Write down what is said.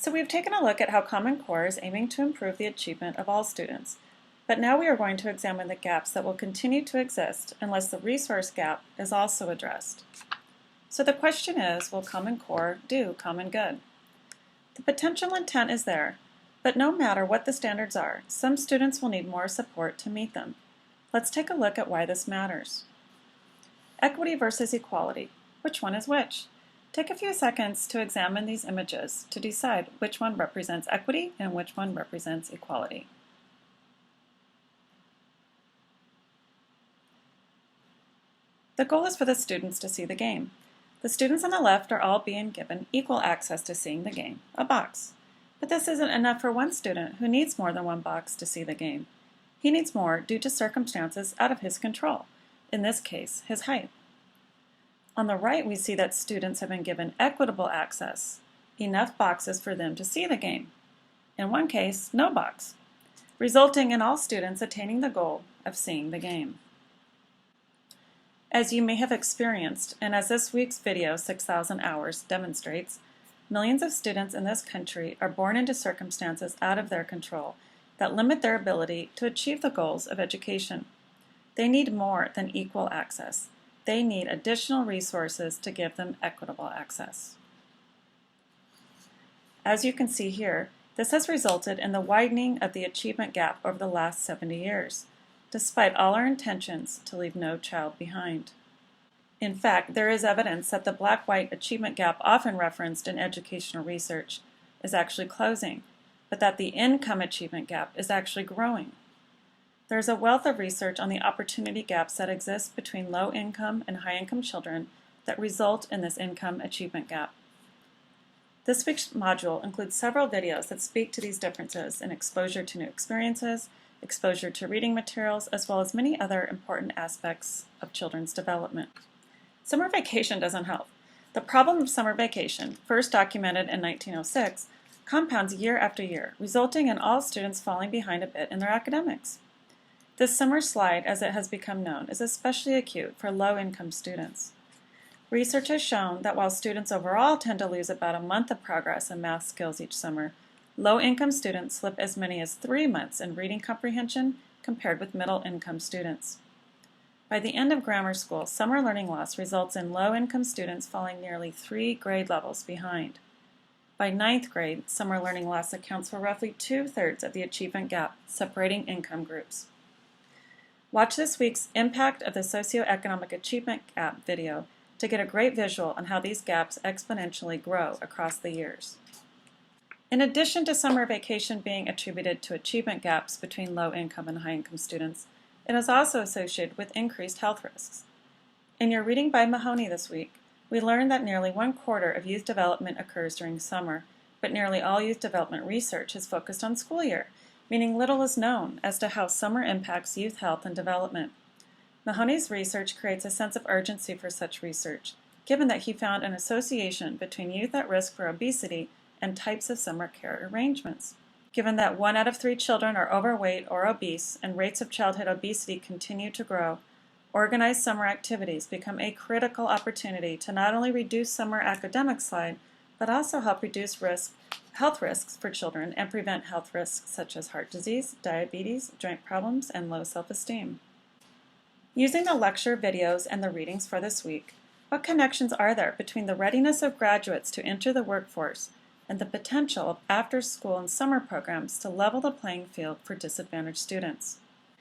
So we've taken a look at how Common Core is aiming to improve the achievement of all students, but now we are going to examine the gaps that will continue to exist unless the resource gap is also addressed. So the question is, will Common Core do common good? The potential intent is there, but no matter what the standards are, some students will need more support to meet them. Let's take a look at why this matters. Equity versus equality. Which one is which? Take a few seconds to examine these images to decide which one represents equity and which one represents equality. The goal is for the students to see the game. The students on the left are all being given equal access to seeing the game, a box. But this isn't enough for one student who needs more than one box to see the game. He needs more due to circumstances out of his control, in this case, his height. On the right, we see that students have been given equitable access, enough boxes for them to see the game. In one case, no box, resulting in all students attaining the goal of seeing the game. As you may have experienced, and as this week's video, 6,000 Hours, demonstrates, millions of students in this country are born into circumstances out of their control that limit their ability to achieve the goals of education. They need more than equal access. They need additional resources to give them equitable access. As you can see here, this has resulted in the widening of the achievement gap over the last 70 years, despite all our intentions to leave no child behind. In fact, there is evidence that the black-white achievement gap often referenced in educational research is actually closing, but that the income achievement gap is actually growing. There is a wealth of research on the opportunity gaps that exist between low-income and high-income children that result in this income achievement gap. This week's module includes several videos that speak to these differences in exposure to new experiences, exposure to reading materials, as well as many other important aspects of children's development. Summer vacation doesn't help. The problem of summer vacation, first documented in 1906, compounds year after year, resulting in all students falling behind a bit in their academics. This summer slide, as it has become known, is especially acute for low-income students. Research has shown that while students overall tend to lose about a month of progress in math skills each summer, low-income students slip as many as 3 months in reading comprehension compared with middle-income students. By the end of grammar school, summer learning loss results in low-income students falling nearly 3 grade levels behind. By 9th grade, summer learning loss accounts for roughly 2/3 of the achievement gap, separating income groups. Watch this week's Impact of the Socioeconomic Achievement Gap video to get a great visual on how these gaps exponentially grow across the years. In addition to summer vacation being attributed to achievement gaps between low-income and high-income students, it is also associated with increased health risks. In your reading by Mahoney this week, we learned that nearly 1/4 of youth development occurs during summer, but nearly all youth development research is focused on school year, meaning little is known as to how summer impacts youth health and development. Mahoney's research creates a sense of urgency for such research, given that he found an association between youth at risk for obesity and types of summer care arrangements. Given that 1 out of 3 children are overweight or obese and rates of childhood obesity continue to grow, organized summer activities become a critical opportunity to not only reduce summer academic slide, but also help reduce health risks for children and prevent health risks such as heart disease, diabetes, joint problems, and low self-esteem. Using the lecture videos and the readings for this week, what connections are there between the readiness of graduates to enter the workforce and the potential of after-school and summer programs to level the playing field for disadvantaged students?